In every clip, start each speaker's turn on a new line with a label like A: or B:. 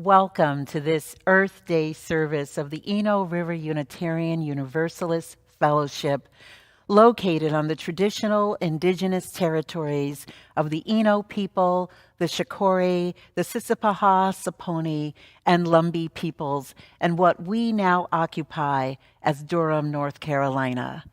A: welcome to this Earth Day service of the Eno River Unitarian Universalist Fellowship, located on the traditional indigenous territories of the Eno people, the Shakori, the Sissipaha, Saponi, and Lumbee peoples, and what we now occupy as Durham, North Carolina.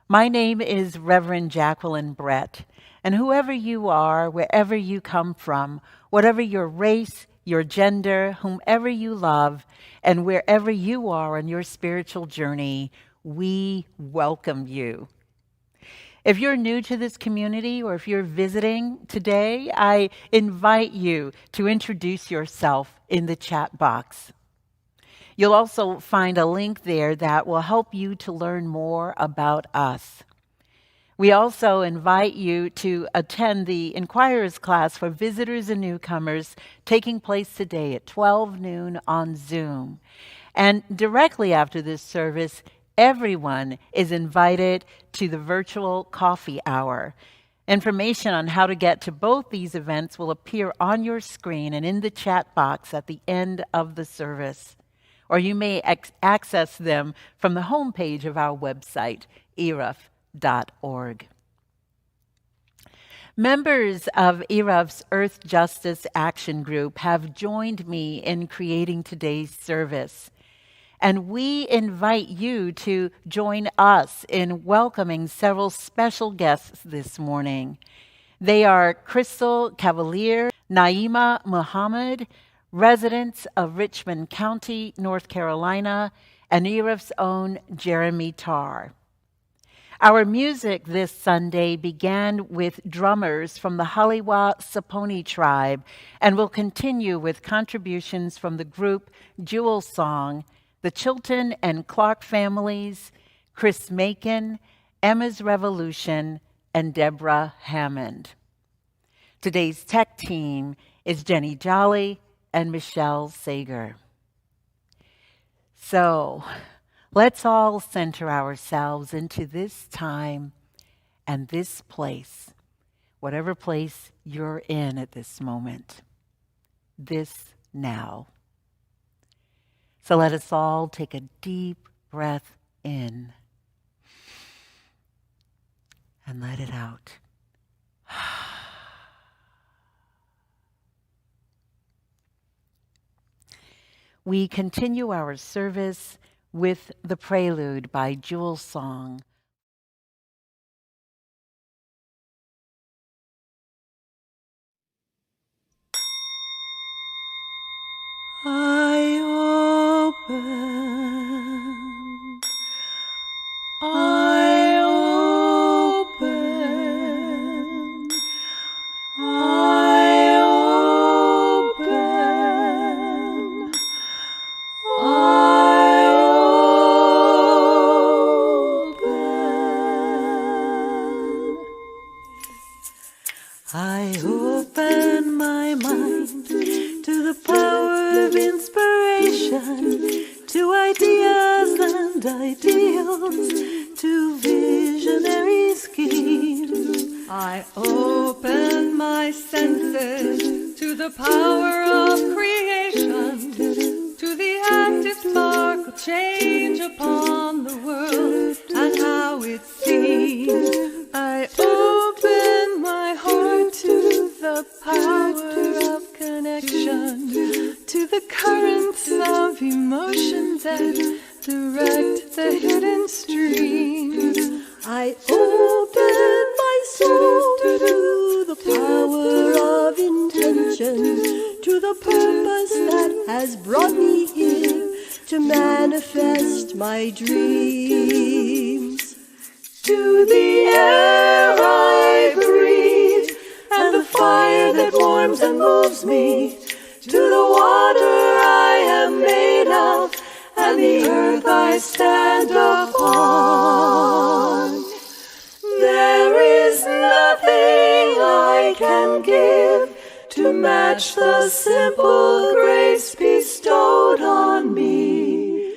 A: My name is Reverend Jacqueline Brett, and whoever you are, wherever you come from, whatever your race, your gender, whomever you love, and wherever you are on your spiritual journey, we welcome you. If you're new to this community or if you're visiting today, I invite you to introduce yourself in the chat box. You'll also find a link there that will help you to learn more about us. We also invite you to attend the Inquirer's class for visitors and newcomers taking place today at 12 noon on Zoom. And directly after this service, everyone is invited to the virtual coffee hour. Information on how to get to both these events will appear on your screen and in the chat box at the end of the service. Or you may access them from the homepage of our website, ERUUF.org. Members of ERUUF's Earth Justice Action Group have joined me in creating today's service. And we invite you to join us in welcoming several special guests this morning. They are Crystal Cavalier, Naeemah Muhammed, residents of Richmond County, North Carolina, and ERUUF's own Jeremy Tarr. Our music this Sunday began with drummers from the Haliwa Saponi tribe and will continue with contributions from the group Jewelsong, the Chilton and Clarke families, Chris Macon, Emma's Revolution, and Debra Hammond. Today's tech team is Jenny Jolly and Michelle Sager. So, let's all center ourselves into this time and this place, whatever place you're in at this moment, this now. So let us all take a deep breath in and let it out. We continue our service with the prelude by Jewelsong. I open, I open, I open, I open. I open my mind to the power of inspiration, to ideas and ideals, to visionary schemes. I open my senses to the power of creation, to the active spark of change upon the world and how it seems. I open my heart to the power of connection, to the currents of emotions that direct the hidden streams. I open my soul to the power of intention, to the purpose that has brought me here to manifest my dreams. To the air I breathe and the fire that warms and moves me, to the water I am made of and the earth I stand upon. There is nothing I can give to match the simple grace bestowed on me.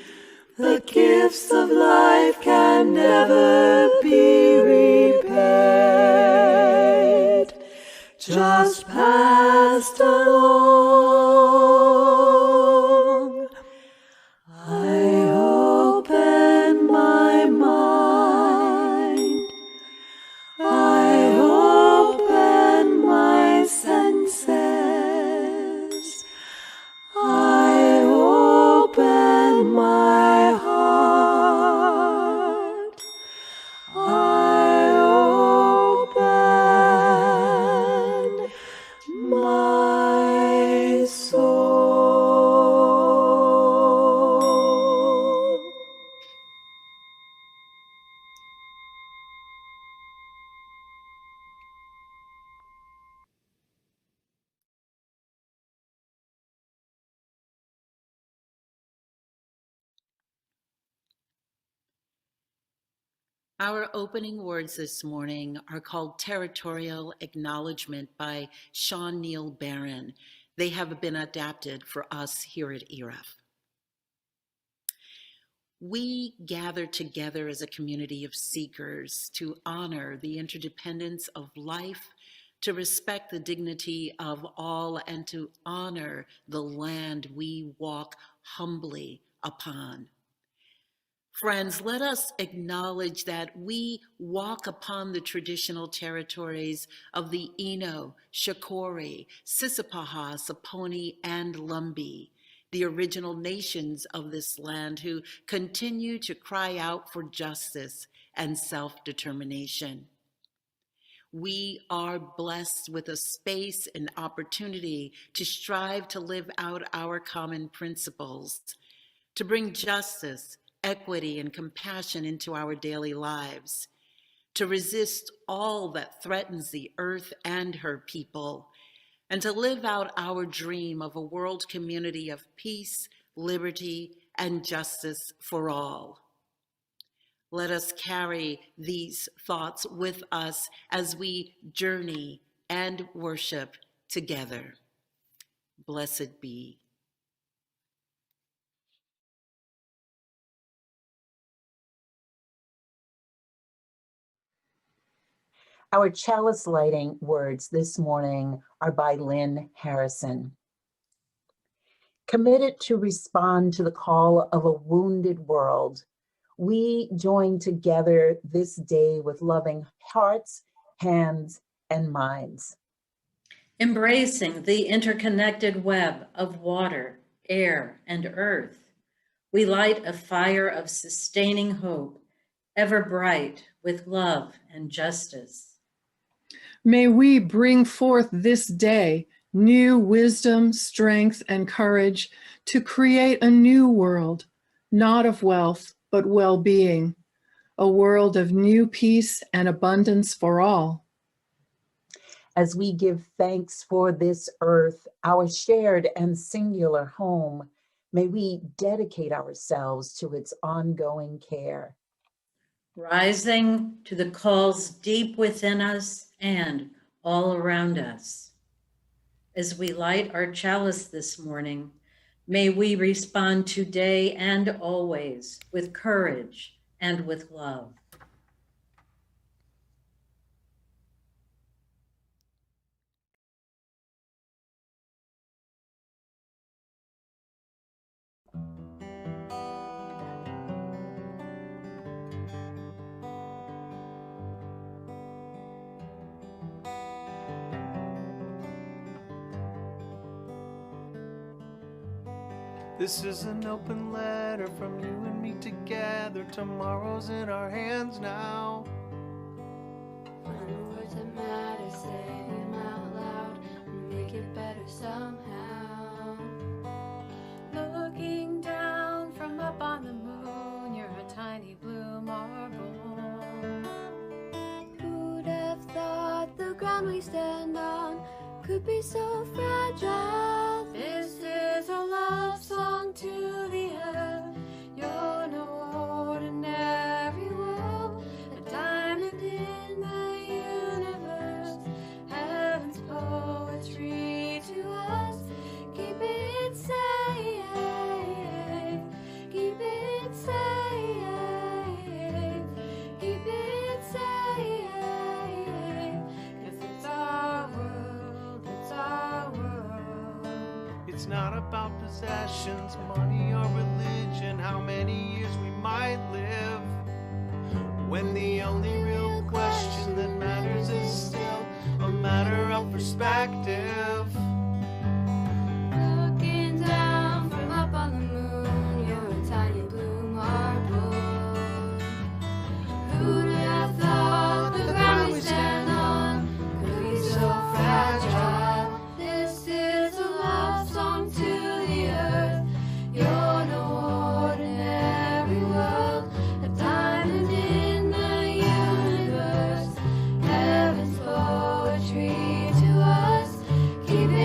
A: The gifts of life can never be repaid, just passed along. Our opening words this morning are called Territorial Acknowledgement by Sean Neil Barron. They have been adapted for us here at ERUUF. We gather together as a community of seekers to honor the interdependence of life, to respect the dignity of all, and to honor the land we walk humbly upon. Friends, let us acknowledge that we walk upon the traditional territories of the Ino, Shakori, Sissipaha, Saponi, and Lumbee, the original nations of this land who continue to cry out for justice and self-determination. We are blessed with a space and opportunity to strive to live out our common principles, to bring justice, equity, and compassion into our daily lives, to resist all that threatens the earth and her people, and to live out our dream of a world community of peace, liberty, and justice for all. Let us carry these thoughts with us as we journey and worship together. Blessed be. Our chalice lighting words this morning are by Lynn Harrison. Committed to respond to the call of a wounded world, we join together this day with loving hearts, hands, and minds.
B: Embracing the interconnected web of water, air, and earth, we light a fire of sustaining hope, ever bright with love and justice.
C: May we bring forth this day new wisdom, strength, and courage to create a new world, not of wealth, but well-being, a world of new peace and abundance for all.
A: As we give thanks for this earth, our shared and singular home, may we dedicate ourselves to its ongoing care.
B: Rising to the calls deep within us and all around us. As we light our chalice this morning, may we respond today and always with courage and with love.
D: This is an open letter from you and me together. Tomorrow's in our hands now.
E: Find the words that matter, say them out loud, and make it better somehow. Looking down from up on the moon, you're a tiny blue marble. Who'd have thought the ground we stand on could be so fragile? This is a love song to the earth. You're no ordinary world, a diamond in the universe. Heaven's poetry to us. Keep it safe, keep it safe, keep it safe. 'Cause it's our world, it's our world.
D: It's not about possessions, money, or religion, how many years we might live, when the only real question that matters is still a matter of perspective.
E: Looking down from up on the moon, you're a tiny blue marble. Who'd have thought the ground we stand on could be so fragile? This is a love song to the earth. You're no ordinary world, a diamond in the universe. Heaven's poetry to us. Keep it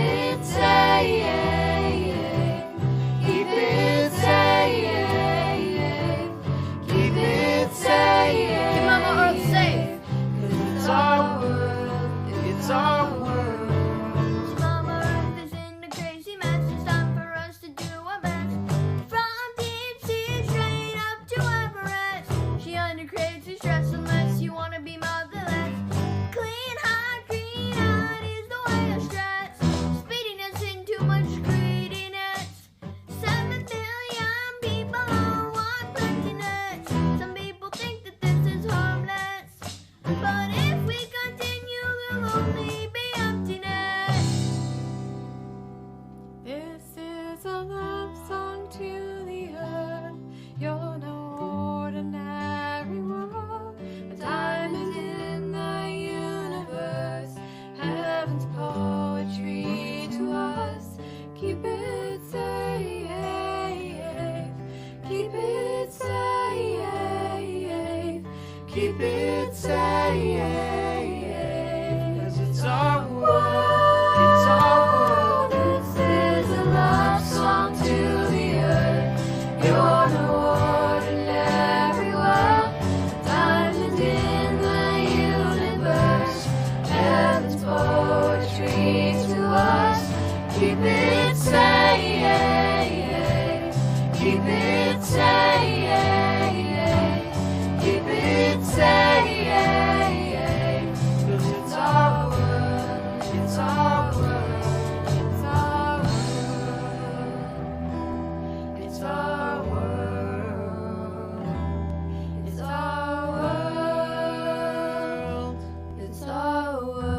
E: say,
D: 'cause it's our world, it's our world.
E: this is a love song to the earth. You're no ordinary world, diamond in the universe. Heaven's poetry to us. Keep it saying, keep it saying, keep it saying.
D: 'Cause it's our world, it's our world.
E: It's our world. It's our world. It's our world. It's our world.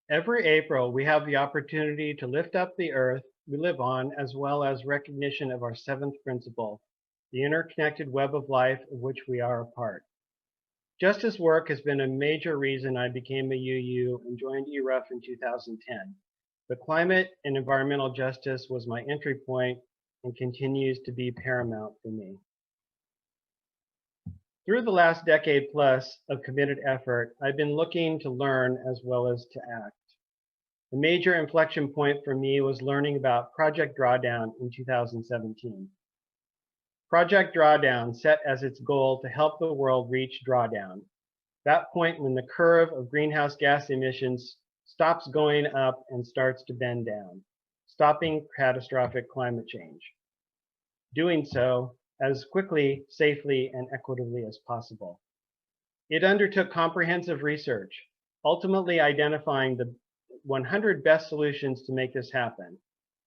F: Every April, we have the opportunity to lift up the earth we live on, as well as recognition of our seventh principle, the interconnected web of life of which we are a part. Justice work has been a major reason I became a UU and joined ERUUF in 2010. But climate and environmental justice was my entry point and continues to be paramount for me. Through the last decade plus of committed effort, I've been looking to learn as well as to act. The major inflection point for me was learning about Project Drawdown in 2017. Project Drawdown set as its goal to help the world reach drawdown, that point when the curve of greenhouse gas emissions stops going up and starts to bend down, stopping catastrophic climate change. Doing so as quickly, safely, and equitably as possible. It undertook comprehensive research, ultimately identifying the 100 best solutions to make this happen,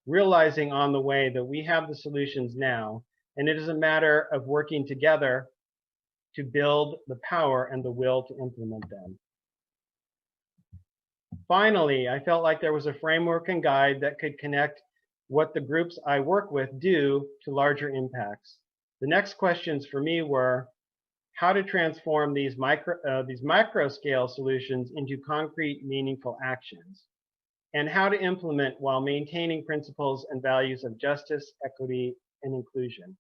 F: realizing on the way that we have the solutions now, and it is a matter of working together to build the power and the will to implement them. Finally, I felt like there was a framework and guide that could connect what the groups I work with do to larger impacts. The next questions for me were how to transform these micro scale solutions into concrete, meaningful actions, and how to implement while maintaining principles and values of justice, equity, and inclusion.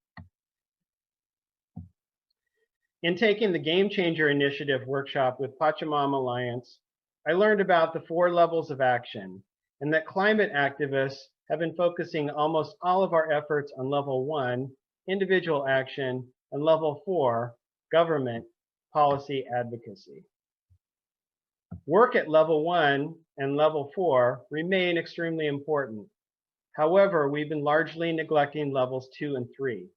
F: In taking the Game Changer Initiative workshop with Pachamama Alliance, I learned about the 4 levels of action and that climate activists have been focusing almost all of our efforts on level 1, individual action, and level 4, government policy advocacy. Work at level 1 and level 4 remain extremely important. However, we've been largely neglecting levels 2 and 3,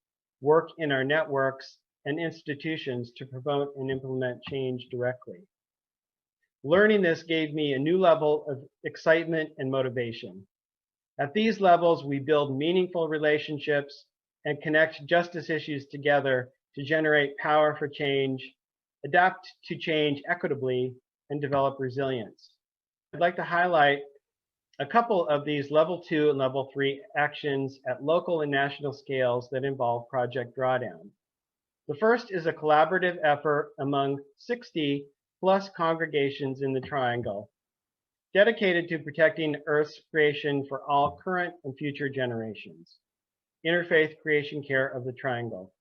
F: work in our networks and institutions to promote and implement change directly. Learning this gave me a new level of excitement and motivation. At these levels, we build meaningful relationships and connect justice issues together to generate power for change, adapt to change equitably, and develop resilience. I'd like to highlight a couple of these level 2 and level 3 actions at local and national scales that involve Project Drawdown. The first is a collaborative effort among 60 plus congregations in the Triangle, dedicated to protecting Earth's creation for all current and future generations. Interfaith Creation Care of the Triangle.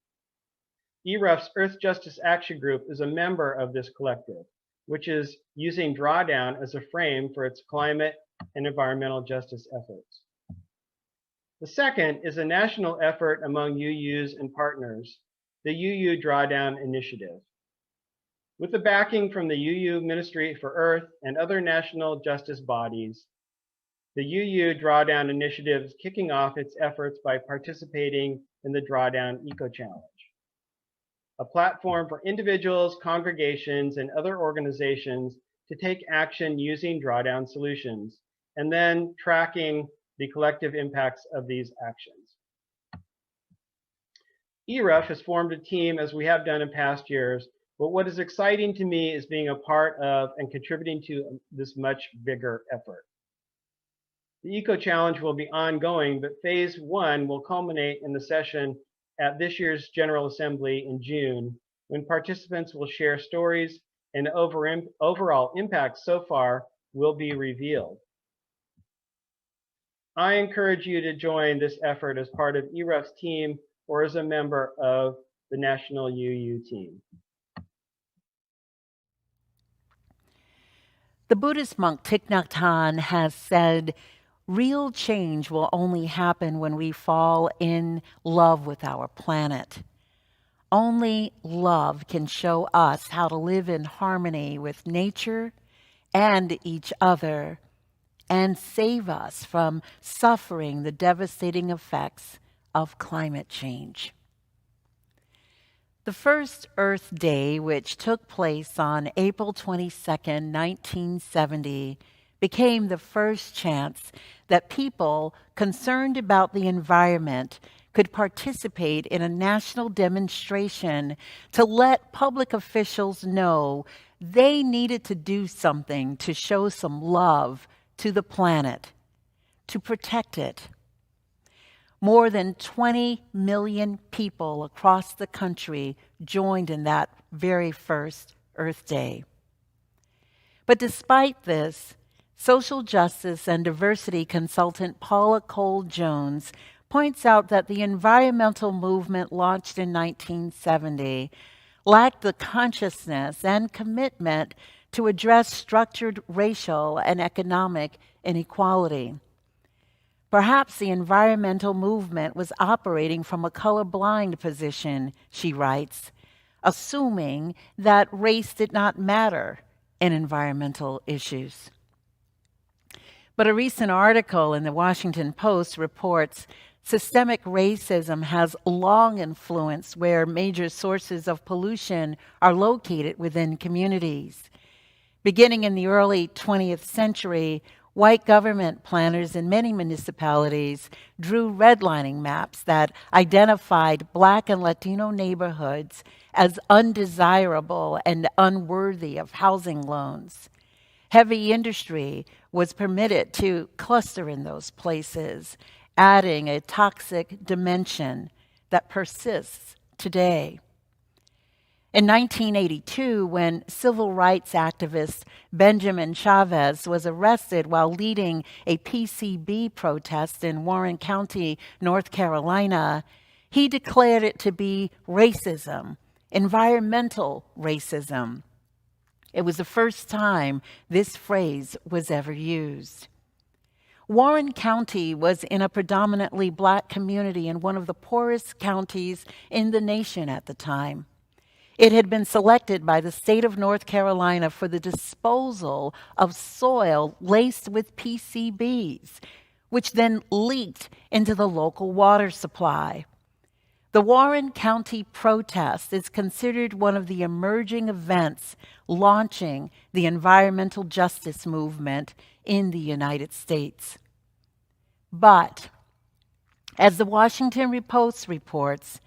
F: ERUUF's Earth Justice Action Group is a member of this collective, which is using Drawdown as a frame for its climate and environmental justice efforts. The second is a national effort among UUs and partners, the UU Drawdown Initiative. With the backing from the UU Ministry for Earth and other national justice bodies, the UU Drawdown Initiative is kicking off its efforts by participating in the Drawdown Eco Challenge, a platform for individuals, congregations, and other organizations to take action using drawdown solutions, and then tracking the collective impacts of these actions. ERUUF has formed a team as we have done in past years, but what is exciting to me is being a part of and contributing to this much bigger effort. The Eco Challenge will be ongoing, but phase 1 will culminate in the session at this year's General Assembly in June, when participants will share stories and overall impact so far will be revealed. I encourage you to join this effort as part of ERUUF's team or as a member of the National UU team.
A: The Buddhist monk Thich Nhat Hanh has said, real change will only happen when we fall in love with our planet. Only love can show us how to live in harmony with nature and each other and save us from suffering the devastating effects of climate change. The first Earth Day, which took place on April 22, 1970, became the first chance that people concerned about the environment could participate in a national demonstration to let public officials know they needed to do something to show some love to the planet, to protect it. More than 20 million people across the country joined in that very first Earth Day. But despite this, social justice and diversity consultant Paula Cole-Jones points out that the environmental movement launched in 1970 lacked the consciousness and commitment to address structured racial and economic inequality. Perhaps the environmental movement was operating from a colorblind position, she writes, assuming that race did not matter in environmental issues. But a recent article in the Washington Post reports systemic racism has long influenced where major sources of pollution are located within communities. Beginning in the early 20th century, white government planners in many municipalities drew redlining maps that identified Black and Latino neighborhoods as undesirable and unworthy of housing loans. Heavy industry was permitted to cluster in those places, adding a toxic dimension that persists today. In 1982, when civil rights activist Benjamin Chavez was arrested while leading a PCB protest in Warren County, North Carolina, he declared it to be racism, environmental racism. It was the first time this phrase was ever used. Warren County was in a predominantly Black community in one of the poorest counties in the nation at the time. It had been selected by the state of North Carolina for the disposal of soil laced with PCBs, which then leaked into the local water supply. The Warren County protest is considered one of the emerging events launching the environmental justice movement in the United States. But, as the Washington Post reports,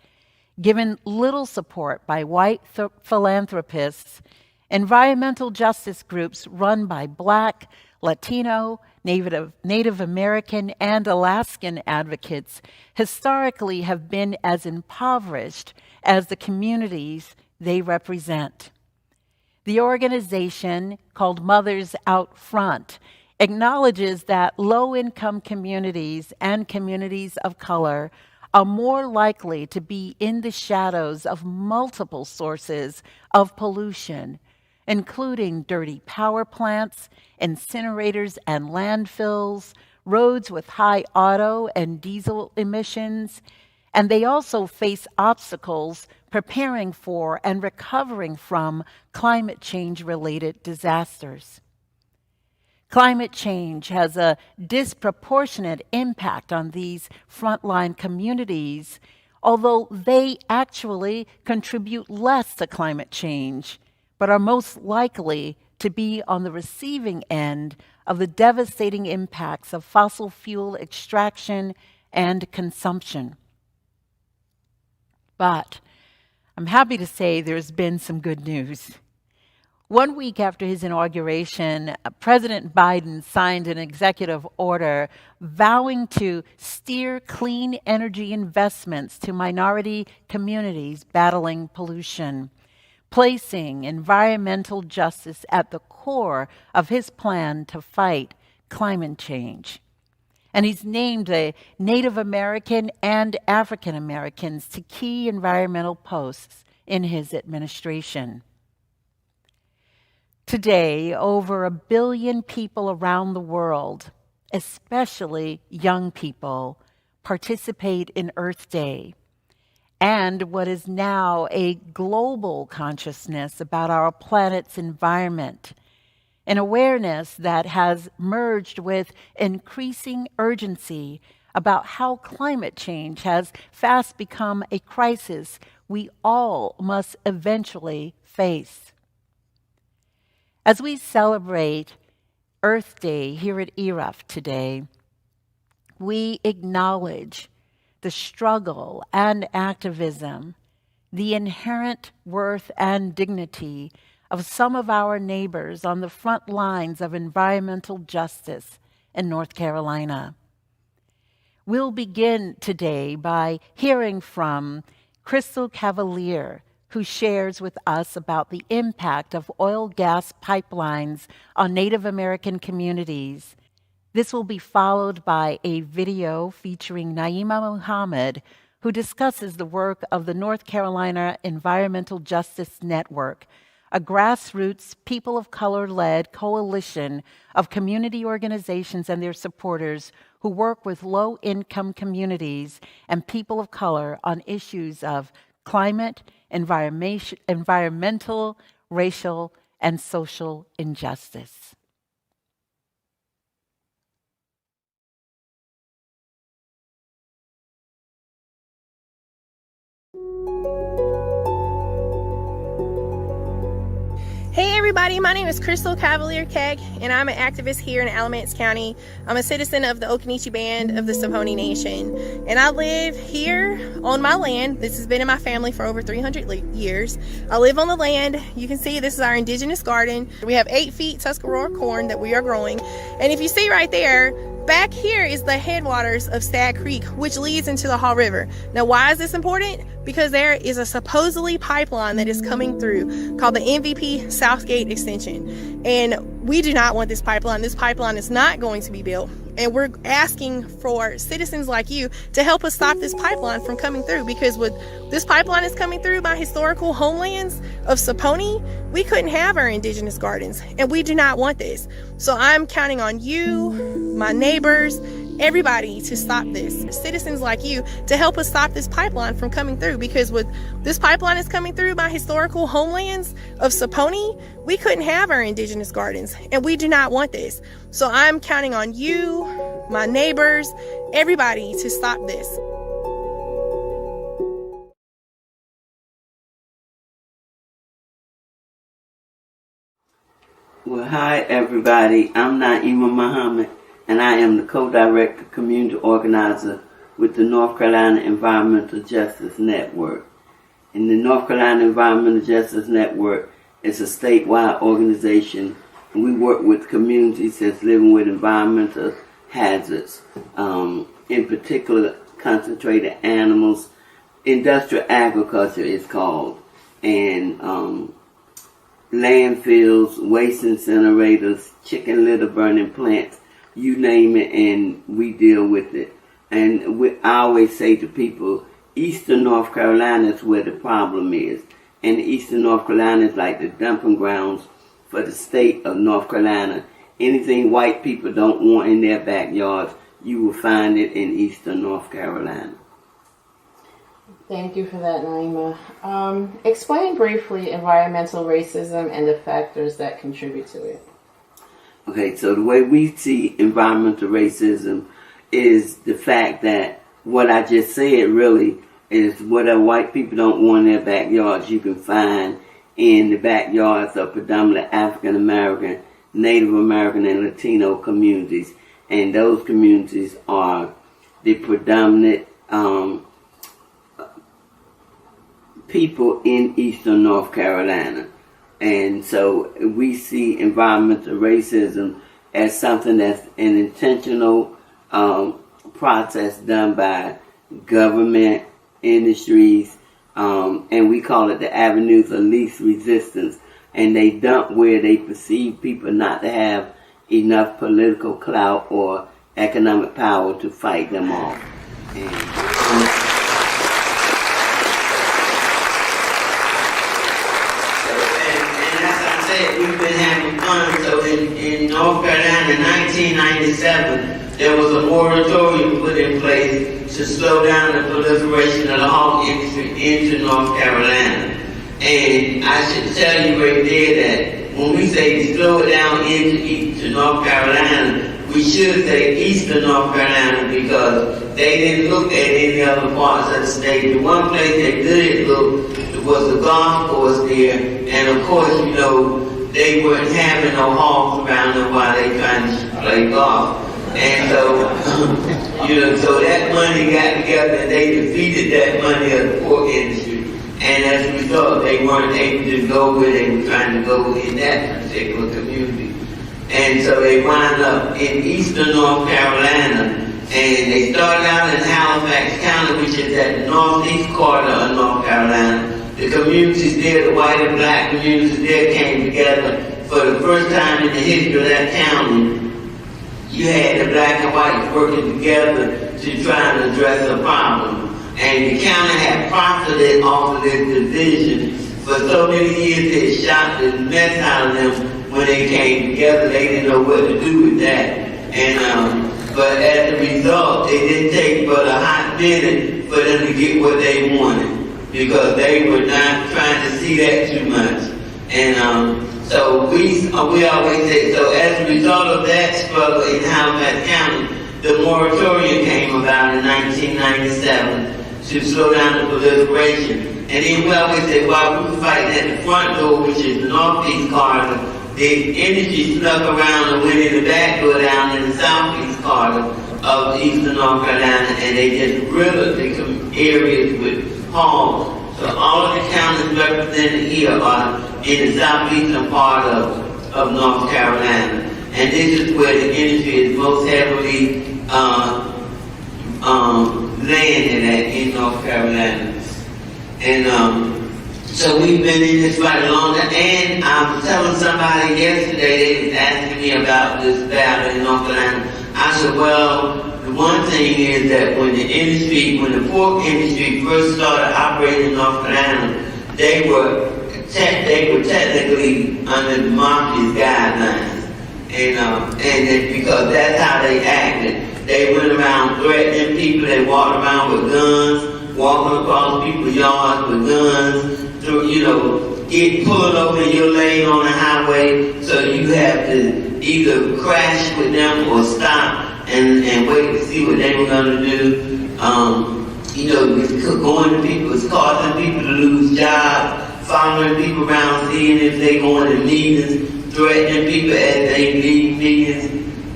A: given little support by white philanthropists, environmental justice groups run by Black, Latino, Native American, and Alaskan advocates historically have been as impoverished as the communities they represent. The organization, called Mothers Out Front, acknowledges that low-income communities and communities of color are more likely to be in the shadows of multiple sources of pollution, including dirty power plants, incinerators and landfills, roads with high auto and diesel emissions, and they also face obstacles preparing for and recovering from climate change-related disasters. Climate change has a disproportionate impact on these frontline communities, although they actually contribute less to climate change, but are most likely to be on the receiving end of the devastating impacts of fossil fuel extraction and consumption. But I'm happy to say there's been some good news. 1 week after his inauguration, President Biden signed an executive order vowing to steer clean energy investments to minority communities battling pollution. placing environmental justice at the core of his plan to fight climate change. And he's named the Native American and African Americans to key environmental posts in his administration. Today, over 1 billion people around the world, especially young people, participate in Earth Day and what is now a global consciousness about our planet's environment, an awareness that has merged with increasing urgency about how climate change has fast become a crisis we all must eventually face. As we celebrate Earth Day here at ERUUF today, we acknowledge the struggle and activism, the inherent worth and dignity of some of our neighbors on the front lines of environmental justice in North Carolina. We'll begin today by hearing from Cavalier, who shares with us about the impact of oil-gas pipelines on Native American communities. This will be followed by a video featuring Naeemah Muhammed, who discusses the work of the North Carolina Environmental Justice Network, a grassroots, people of color-led coalition of community organizations and their supporters who work with low-income communities and people of color on issues of climate, environmental, racial, and social injustice.
G: Hey everybody, my name is Cavalier Keg, and I'm an activist here in Alamance County. I'm a citizen of the Occaneechi Band of the Saponi Nation, and I live here on my land. This has been in my family for over 300 years. I live on the land. You can see this is our indigenous garden. We have 8 feet Tuscarora corn that we are growing, and if you see right there, back here is the headwaters of Stag Creek, which leads into the Haw River. Now, why is this important? Because there is a supposedly pipeline that is coming through called the MVP Southgate Extension. And we do not want this pipeline. This pipeline is not going to be built. And we're asking for citizens like you to help us stop this pipeline from coming through, because with this pipeline is coming through my historical homelands of Saponi, we couldn't have our indigenous gardens, and we do not want this. So I'm counting on you, my neighbors, everybody to stop this. Citizens like you to help us stop this pipeline from coming through, because with this pipeline is coming through my historical homelands of Saponi, we couldn't have our indigenous gardens, and we do not want this. So I'm counting on you, my neighbors, everybody to stop this.
H: Well, hi everybody. I'm Naeemah Muhammed, and I am the co-director, community organizer with the North Carolina Environmental Justice Network. And the North Carolina Environmental Justice Network is a statewide organization, and we work with communities that's living with environmental hazards, in particular concentrated animals. Industrial agriculture is called, and landfills, waste incinerators, chicken litter burning plants, you name it, and we deal with it. And I always say to people, Eastern North Carolina is where the problem is. And Eastern North Carolina is like the dumping grounds for the state of North Carolina. Anything white people don't want in their backyards, you will find it in Eastern North Carolina.
I: Thank you for that, Naeemah. Explain briefly environmental racism and the factors that contribute to it.
H: Okay, so the way we see environmental racism is the fact that what I just said really is whatever white people don't want in their backyards, you can find in the backyards of predominantly African American, Native American, and Latino communities. And those communities are the predominant people in Eastern North Carolina. And so we see environmental racism as something that's an intentional process done by government, industries, and we call it the avenues of least resistance. And they dump where they perceive people not to have enough political clout or economic power to fight them off. And as I said, we've been having fun. So in North Carolina in 1997, there was a moratorium put in place to slow down the proliferation of the hog industry into North Carolina. And I should tell you right there that when we say slow it down into North Carolina, we should say eastern North Carolina, because they didn't look at any other parts of the state. The one place they did look was the golf course there, and of course, you know, they weren't having no hogs around them while they trying to play golf. And so, you know, so that money got together and they defeated that money of the pork industry. And as a result, they weren't able to go where they were trying to go in that particular community. And so they wound up in eastern North Carolina, and they started out in Halifax County, which is at the northeast corner of North Carolina. The communities there, the white and black communities there, came together for the first time in the history of that county. You had the black and whites working together to try and address a problem. And the county had profited off of this division for so many years. They shot the mess out of them when they came together. They didn't know what to do with that. And but as a result, it didn't take but a hot minute for them to get what they wanted, because they were not trying to see that too much. And so we always say, so as a result of that struggle in Halifax County, the moratorium came about in 1997 to slow down the proliferation. And then we always say, while we were fighting at the front door, which is the northeast corridor, the industry snuck around and went in the back door down in the southeast corridor of eastern North Carolina, and they just riddled the areas with hogs. So all of the counties represented here are in the southeastern part of North Carolina. And this is where the industry is most heavily landed at in North Carolina. And so we've been in this fight a long time. And I was telling somebody yesterday, they was asking me about this battle in North Carolina. I said, well, the one thing is that when the pork industry first started operating in North Carolina, they were technically under the mafia's guidelines. And because that's how they acted. They went around threatening people. They walked around with guns, walking across people's yards with guns, get pulled over in your lane on the highway, so you have to either crash with them or stop and wait to see what they were going to do. Going to people's causing people to lose jobs, following people around, seeing if they going to meetings, threatening people as they leave meetings,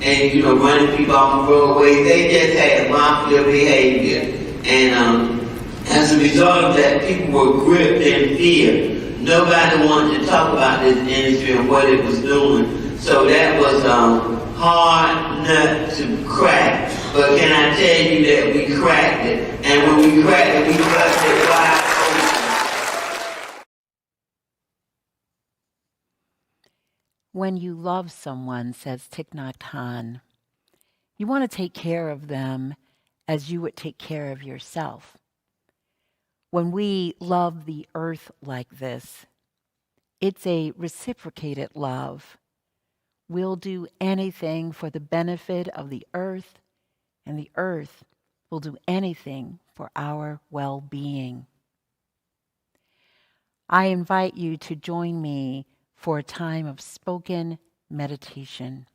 H: and running people off the roadway. They just had mafia behavior. And as a result of that, people were gripped in fear. Nobody wanted to talk about this industry and what it was doing. So that was hard nut to crack. But can I tell you that we cracked it? And when we cracked it, we busted it wide open.
A: When you love someone, says Thich Nhat Hanh, you want to take care of them as you would take care of yourself. When we love the earth like this, it's a reciprocated love. We'll do anything for the benefit of the earth, and the earth will do anything for our well-being. I invite you to join me for a time of spoken meditation.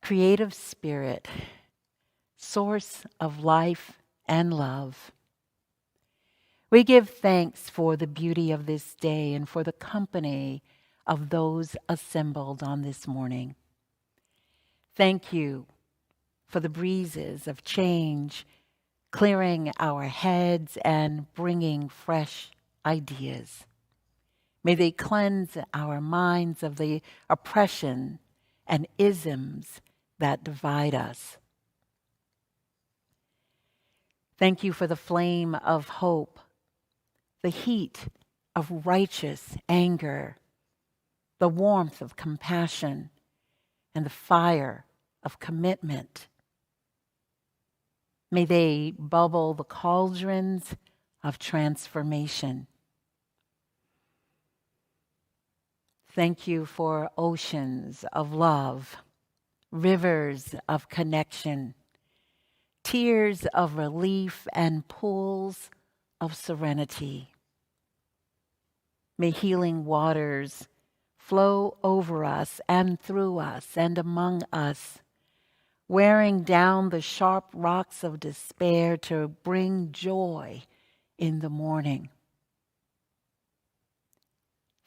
A: Creative Spirit, source of life and love, we give thanks for the beauty of this day and for the company of those assembled on this morning. Thank you for the breezes of change, clearing our heads and bringing fresh ideas. May they cleanse our minds of the oppression and isms that divide us. Thank you for the flame of hope, the heat of righteous anger, the warmth of compassion, and the fire of commitment. May they bubble the cauldrons of transformation. Thank you for oceans of love, rivers of connection, tears of relief, and pools of serenity. May healing waters flow over us and through us and among us, wearing down the sharp rocks of despair to bring joy in the morning.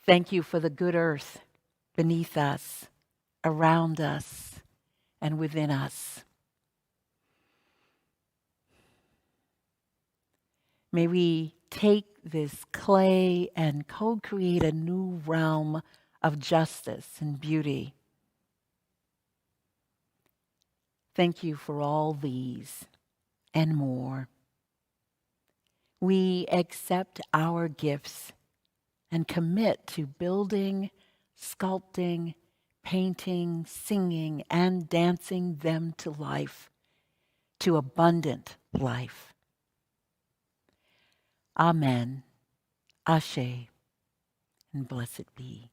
A: Thank you for the good earth beneath us, around us, and within us. May we take this clay and co-create a new realm of justice and beauty. Thank you for all these and more. We accept our gifts and commit to building, sculpting, painting, singing, and dancing them to life, to abundant life. Amen, Ashe, and blessed be.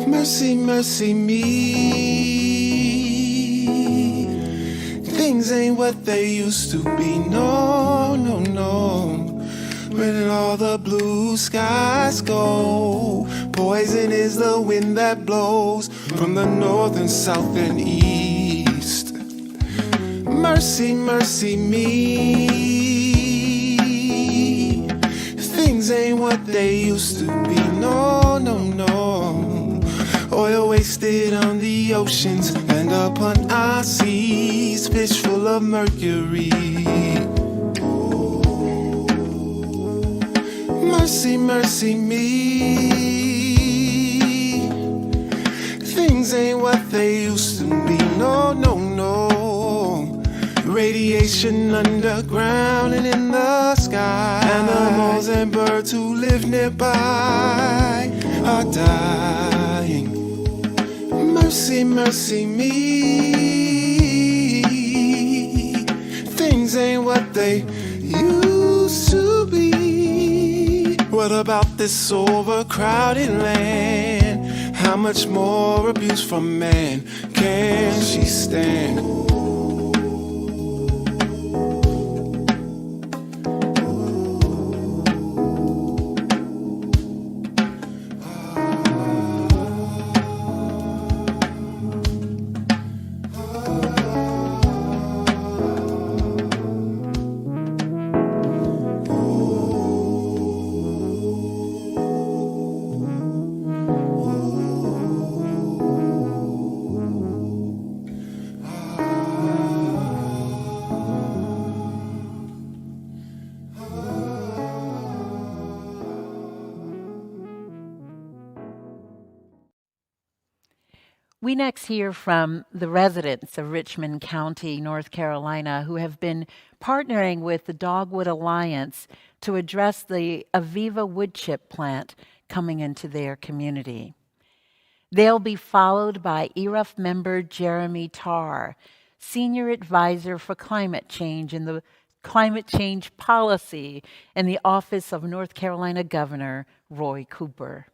J: Mercy, mercy me. Things ain't what they used to be. No, no, no. Where did all the blue skies go? Poison is the wind that blows from the north and south and east. Mercy, mercy me. Things ain't what they used to be. No, no, no. Oil wasted on the oceans and upon our seas, fish full of mercury. Mercy, mercy me. Things ain't what they used to be. No, no, no. Radiation underground and in the sky. Animals and birds who live nearby are dying. Mercy, mercy me. Things ain't what they used to be. What about this overcrowded land? How much more abuse from man can she stand?
A: We next hear from the residents of Richmond County, North Carolina, who have been partnering with the Dogwood Alliance to address the Aviva wood chip plant coming into their community. They'll be followed by ERUUF member Jeremy Tarr, Senior Advisor for Climate Change in the Climate Change Policy in the Office of North Carolina Governor Roy Cooper.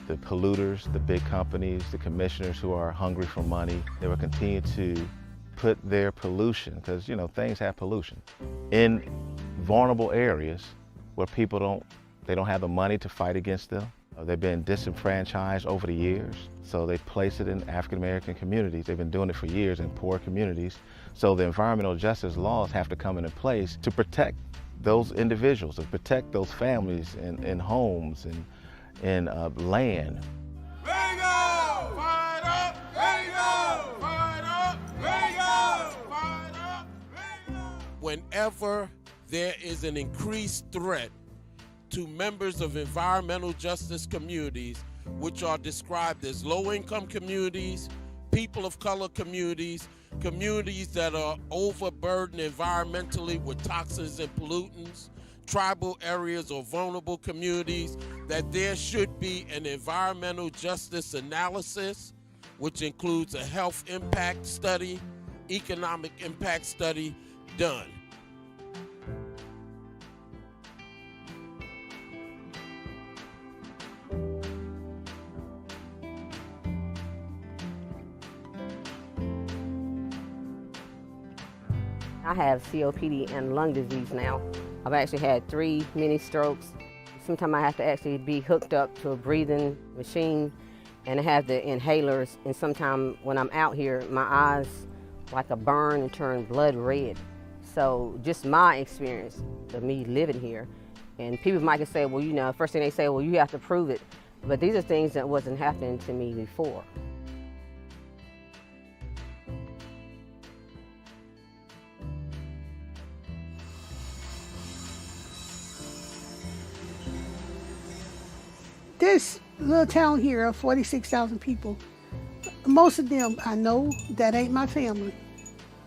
K: The polluters, the big companies, the commissioners who are hungry for money, they will continue to put their pollution, because things have pollution, in vulnerable areas where people don't have the money to fight against them. They've been disenfranchised over the years, so they place it in African American communities. They've been doing it for years in poor communities. So the environmental justice laws have to come into place to protect those individuals, to protect those families in homes and in land.
J: Bingo! Fight up! Bingo! Fight up! Bingo! Fight up! Bingo!
L: Whenever there is an increased threat to members of environmental justice communities, which are described as low-income communities, people of color communities, communities that are overburdened environmentally with toxins and pollutants, tribal areas or vulnerable communities, that there should be an environmental justice analysis, which includes a health impact study, economic impact study done.
M: I have COPD and lung disease now. I've actually had 3 mini strokes. Sometimes I have to actually be hooked up to a breathing machine, and I have the inhalers, and sometimes when I'm out here, my eyes like a burn and turn blood red. So just my experience of me living here. And people might say, well, first thing they say, well, you have to prove it. But these are things that wasn't happening to me before.
N: This little town here of 46,000 people, most of them I know that ain't my family.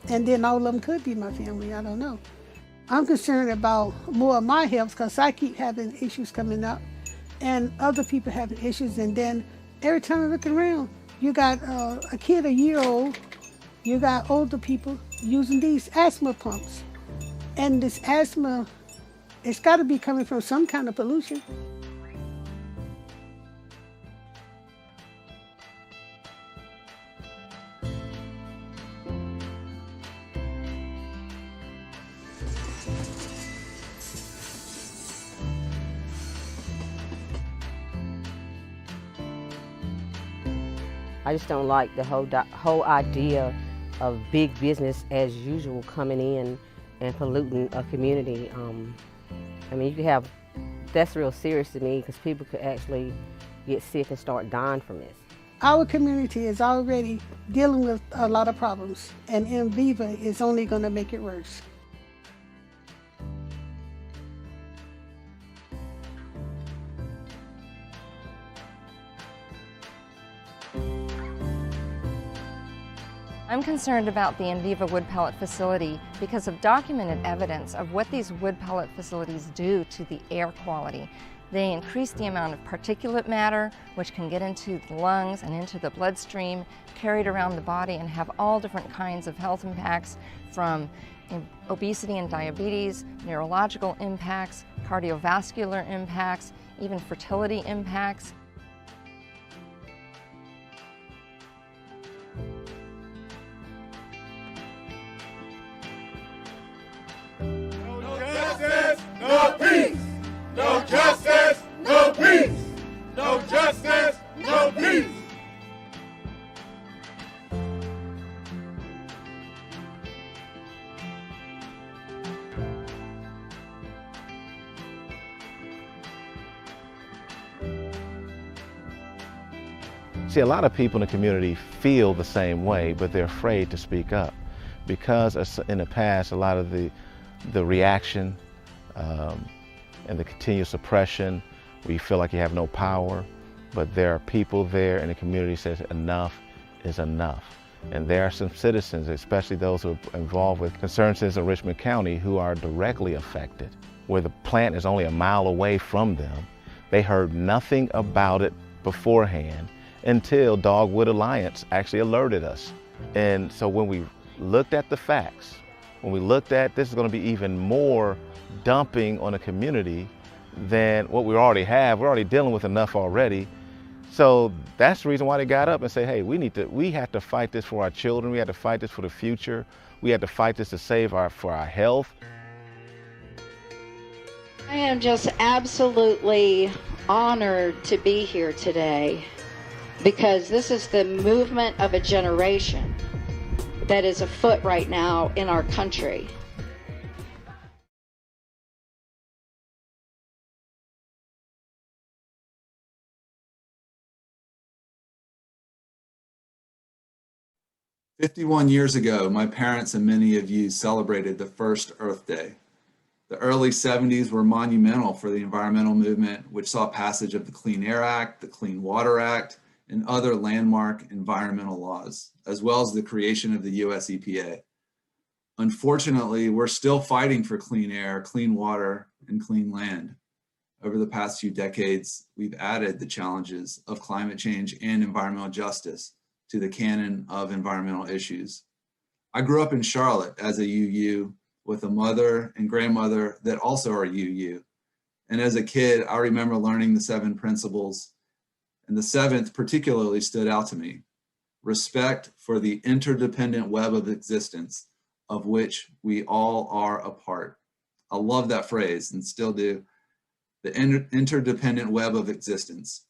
N: And then all of them could be my family, I don't know. I'm concerned about more of my health because I keep having issues coming up and other people having issues. And then every time I look around, you got a kid a year old, you got older people using these asthma pumps. And this asthma, it's got to be coming from some kind of pollution.
M: I just don't like the whole idea of big business as usual coming in and polluting a community. That's real serious to me because people could actually get sick and start dying from this.
N: Our community is already dealing with a lot of problems, and Enviva is only going to make it worse.
O: I'm concerned about the Enviva wood pellet facility because of documented evidence of what these wood pellet facilities do to the air quality. They increase the amount of particulate matter, which can get into the lungs and into the bloodstream, carried around the body, and have all different kinds of health impacts, from obesity and diabetes, neurological impacts, cardiovascular impacts, even fertility impacts.
J: No peace! No justice, no peace! No justice, no peace!
K: See, a lot of people in the community feel the same way, but they're afraid to speak up because in the past, a lot of the reaction and the continued suppression, where you feel like you have no power, but there are people there in the community that says enough is enough. And there are some citizens, especially those who are involved with concerned citizens of Richmond County, who are directly affected, where the plant is only a mile away from them. They heard nothing about it beforehand until Dogwood Alliance actually alerted us. And so when we looked at the facts, when we looked at this is going to be even more dumping on a community, than what we already have. We're already dealing with enough already. So that's the reason why they got up and say, hey, we have to fight this for our children. We have to fight this for the future. We have to fight this to save for our health.
P: I am just absolutely honored to be here today because this is the movement of a generation that is afoot right now in our country.
Q: "51 years ago, my parents and many of you celebrated the first Earth Day. The early 70s were monumental for the environmental movement, which saw passage of the Clean Air Act, the Clean Water Act, and other landmark environmental laws, as well as the creation of the US EPA. Unfortunately, we're still fighting for clean air, clean water, and clean land. Over the past few decades, we've added the challenges of climate change and environmental justice to the canon of environmental issues. I grew up in Charlotte as a UU with a mother and grandmother that also are UU. And as a kid, I remember learning the 7 principles, and the 7th particularly stood out to me: respect for the interdependent web of existence of which we all are a part. I love that phrase and still do. The interdependent web of existence.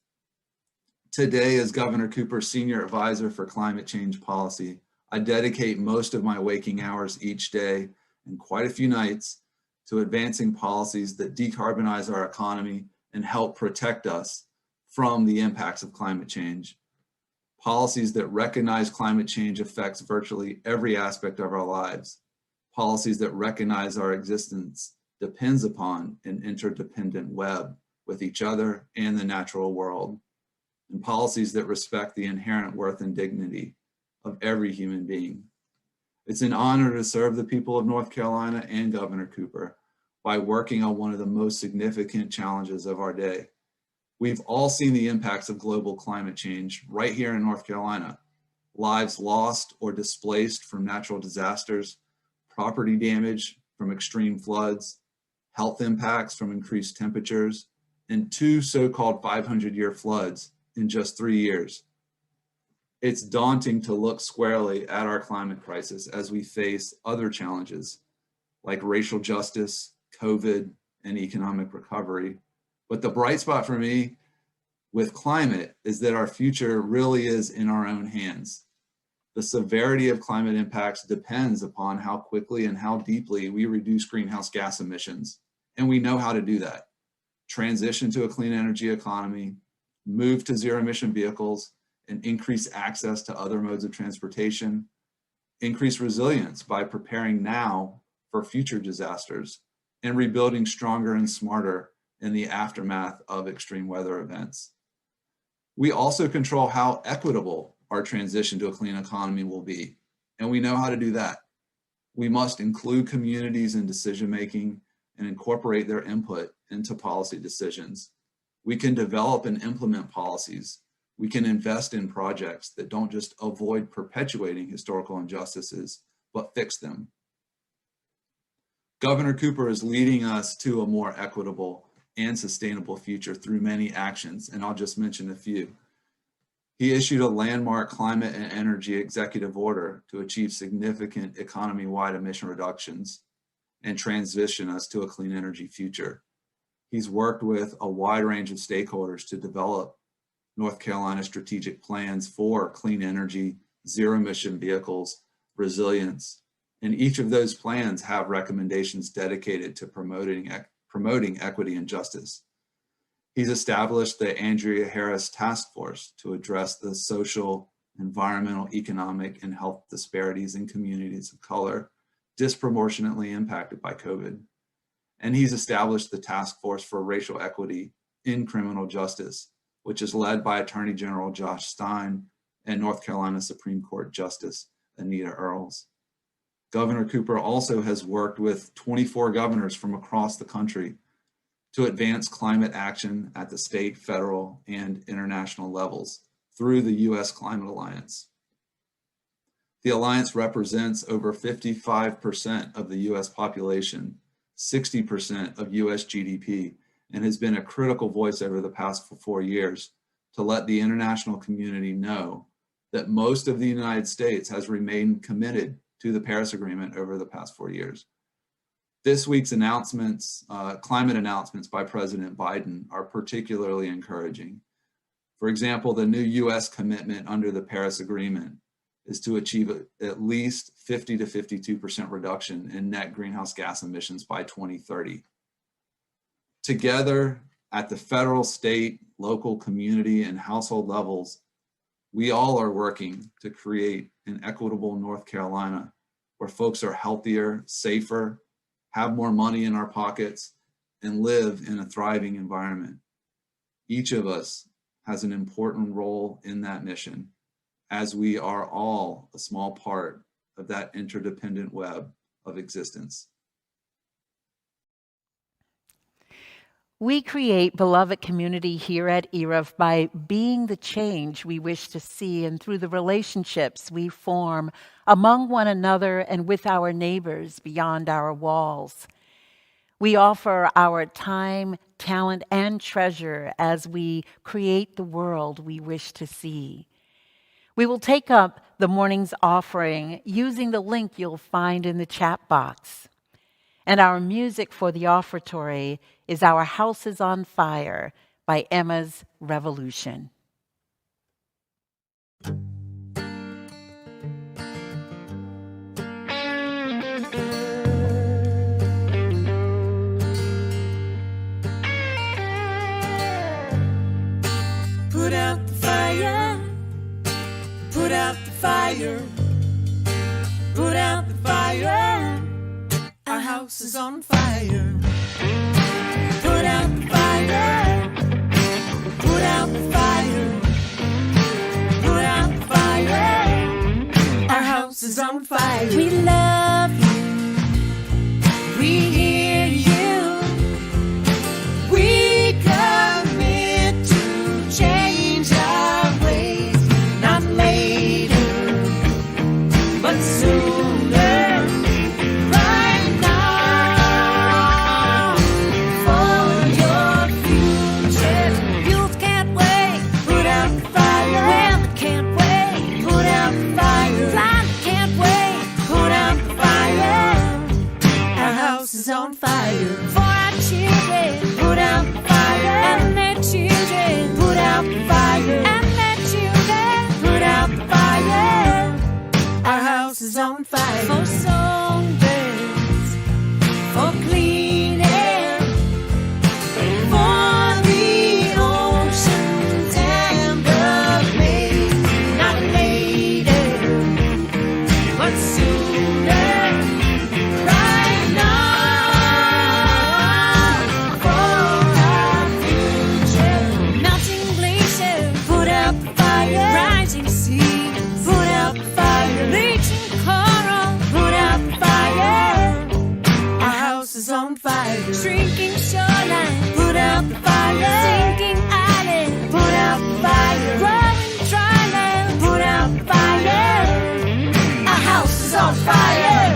Q: Today, as Governor Cooper's senior advisor for climate change policy, I dedicate most of my waking hours each day and quite a few nights to advancing policies that decarbonize our economy and help protect us from the impacts of climate change. Policies that recognize climate change affects virtually every aspect of our lives. Policies that recognize our existence depends upon an interdependent web with each other and the natural world. And policies that respect the inherent worth and dignity of every human being. It's an honor to serve the people of North Carolina and Governor Cooper by working on one of the most significant challenges of our day. We've all seen the impacts of global climate change right here in North Carolina. Lives lost or displaced from natural disasters, property damage from extreme floods, health impacts from increased temperatures, and 2 so-called 500-year floods in just 3 years. It's daunting to look squarely at our climate crisis as we face other challenges like racial justice, COVID, and economic recovery. But the bright spot for me with climate is that our future really is in our own hands. The severity of climate impacts depends upon how quickly and how deeply we reduce greenhouse gas emissions. And we know how to do that. Transition to a clean energy economy, move to zero emission vehicles, and increase access to other modes of transportation, increase resilience by preparing now for future disasters, and rebuilding stronger and smarter in the aftermath of extreme weather events. We also control how equitable our transition to a clean economy will be, and we know how to do that. We must include communities in decision-making and incorporate their input into policy decisions. We can develop and implement policies. We can invest in projects that don't just avoid perpetuating historical injustices, but fix them. Governor Cooper is leading us to a more equitable and sustainable future through many actions, and I'll just mention a few. He issued a landmark climate and energy executive order to achieve significant economy-wide emission reductions and transition us to a clean energy future. He's worked with a wide range of stakeholders to develop North Carolina strategic plans for clean energy, zero emission vehicles, resilience, and each of those plans have recommendations dedicated to promoting equity and justice. He's established the Andrea Harris Task Force to address the social, environmental, economic, and health disparities in communities of color disproportionately impacted by COVID. And he's established the Task Force for Racial Equity in Criminal Justice, which is led by Attorney General Josh Stein and North Carolina Supreme Court Justice Anita Earls. Governor Cooper also has worked with 24 governors from across the country to advance climate action at the state, federal, and international levels through the U.S. Climate Alliance. The Alliance represents over 55% of the U.S. population, 60% of U.S. GDP, and has been a critical voice over the past 4 years to let the international community know that most of the United States has remained committed to the Paris Agreement over the past 4 years. This week's announcements, climate announcements by President Biden are particularly encouraging. For example, the new US commitment under the Paris Agreement is to achieve at least 50 to 52% reduction in net greenhouse gas emissions by 2030. Together at the federal, state, local, community, and household levels, we all are working to create an equitable North Carolina where folks are healthier, safer, have more money in our pockets, and live in a thriving environment. Each of us has an important role in that mission, as we are all a small part of that interdependent web of existence.
A: We create beloved community here at ERUUF by being the change we wish to see and through the relationships we form among one another and with our neighbors beyond our walls. We offer our time, talent, and treasure as we create the world we wish to see. We will take up the morning's offering using the link you'll find in the chat box. And our music for the offertory is Our House is on Fire by Emma's Revolution.
J: Put out the fire, put out the fire, put out the fire. Our house is on fire. Put out the fire, put out the fire, put out the fire. Our house is on fire. We love you, we hear you, we commit to change our ways, not later, but sooner. On fire for our children, put out the fire, and their children, put out the fire, and their children, put out the fire. Our house is on fire for songbirds, for clean air, for the oceans and the lakes, not later, but sooner. On fire, shrinking shoreline, put out the fire, sinking island, put out the fire, growing dry land, put out the fire. Our house is on fire.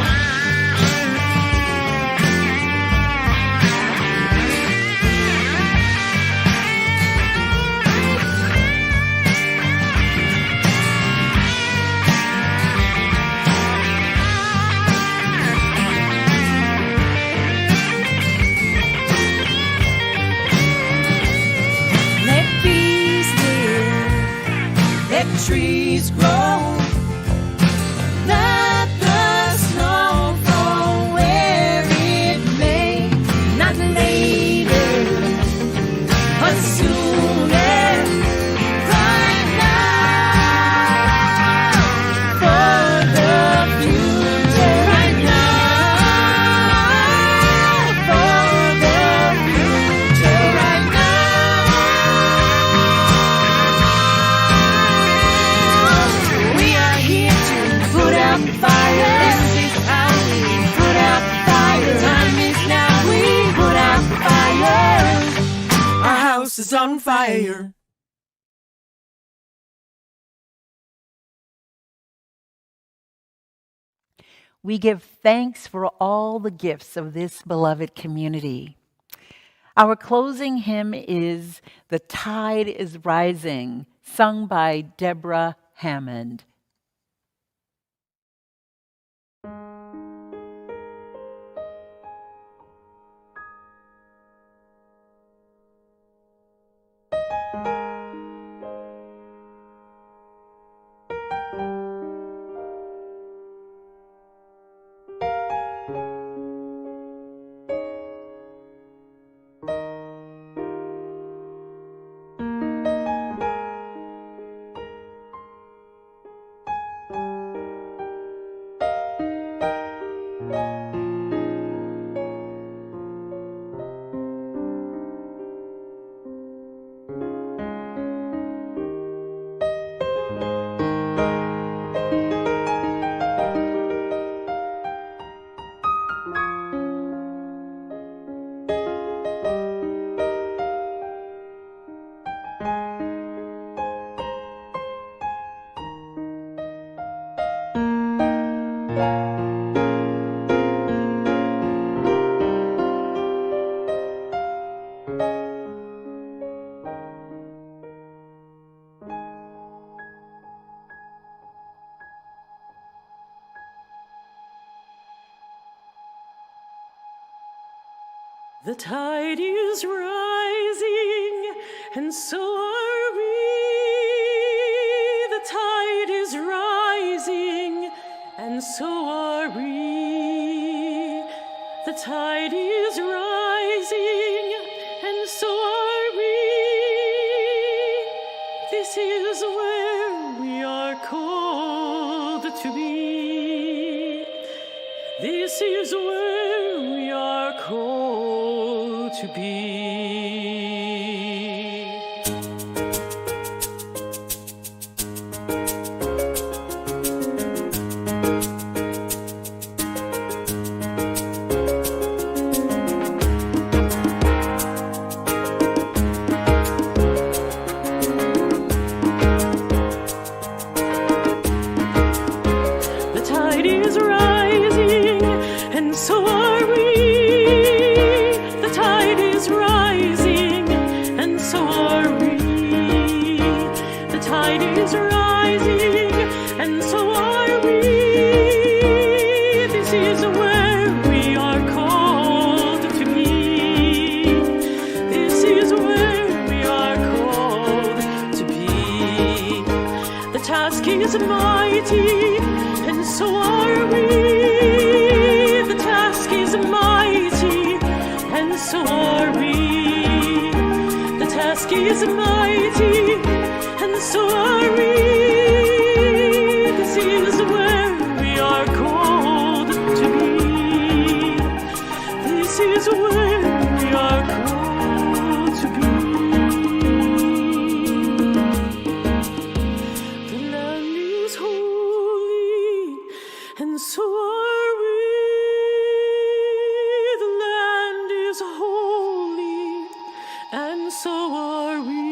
J: Trees grow, let the snow fall where it may, not later, but sooner, right now, for the future, right now, for the future, right now. Fire. This is how we put out the fire. Time is now, we put out the fire. Our house is on fire.
A: We give thanks for all the gifts of this beloved community. Our closing hymn is "The Tide is Rising," sung by Debra Hammond.
R: The tide is rising, and so are we. The tide is rising, and so are we. The tide is rising, and so are we. This is where we are called to be. This is where we are called to be. The tide is rising, and so are we. The tide is rising, and so are we. The tide is rising, and so are we. This is where we are called to be. This is where we are called to be. The task is mighty, and so are we. The task is mighty, and so are we. The task is mighty, and so are we. This is where we are called to be. This is where we are called to be. The land is holy, and so are we. The land is holy, and so are we.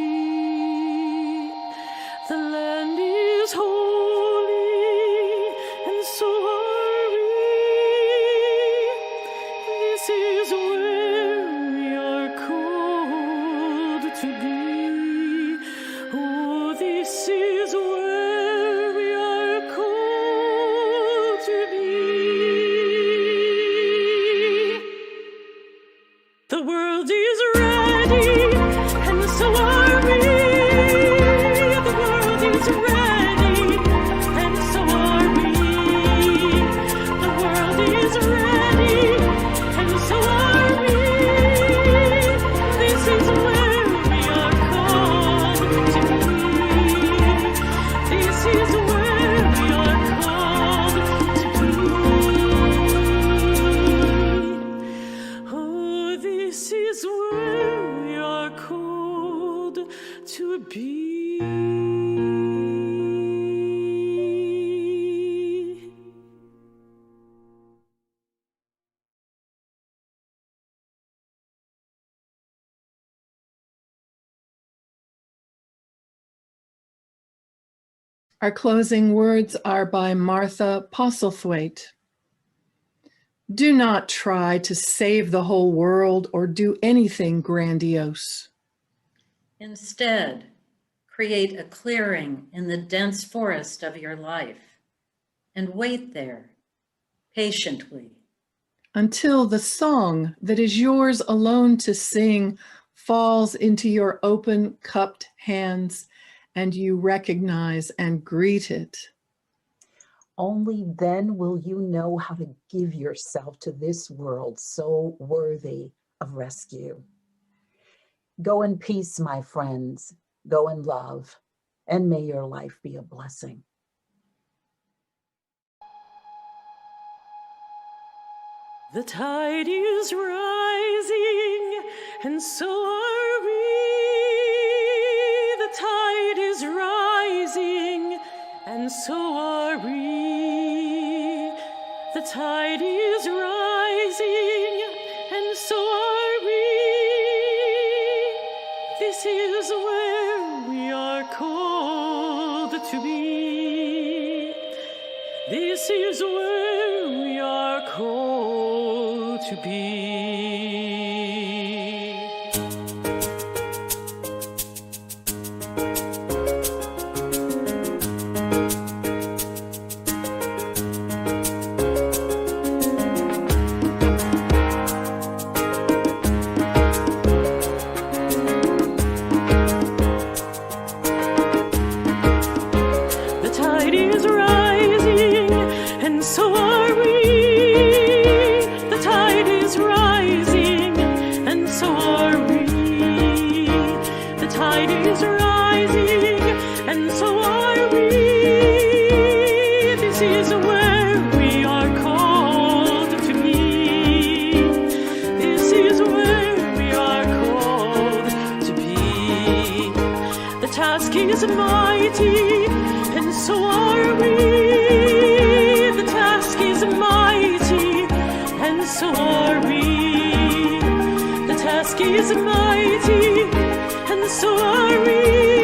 R: The land is holy, and so are we. This is where we are called to be. Oh, this is where we are called to be. The world is ready, and so are we. The world is ready, and so are we. The world is ready, and so are we. This is where we are called to be. This is where we are called to be. Oh, this is where we are called to be.
C: Our closing words are by Martha Postlethwaite. Do not try to save the whole world or do anything grandiose.
B: Instead, create a clearing in the dense forest of your life and wait there patiently
C: until the song that is yours alone to sing falls into your open, cupped hands and you recognize and greet it.
S: Only then will you know how to give yourself to this world so worthy of rescue. Go in peace, my friends. Go in love, and may your life be a blessing.
R: The tide is rising, and so are we. The tide is rising, and so are we. The tide is rising, and so are we. This is where we are called to be. This is where we are called to be. The tide is rising, and so are we. The tide is rising, and so are we. The tide is rising, and so are we. This is where we are called to be. This is where we are called to be. The task is mighty, and so are we. The task is mighty, and so are we. The task is mighty, and so are we.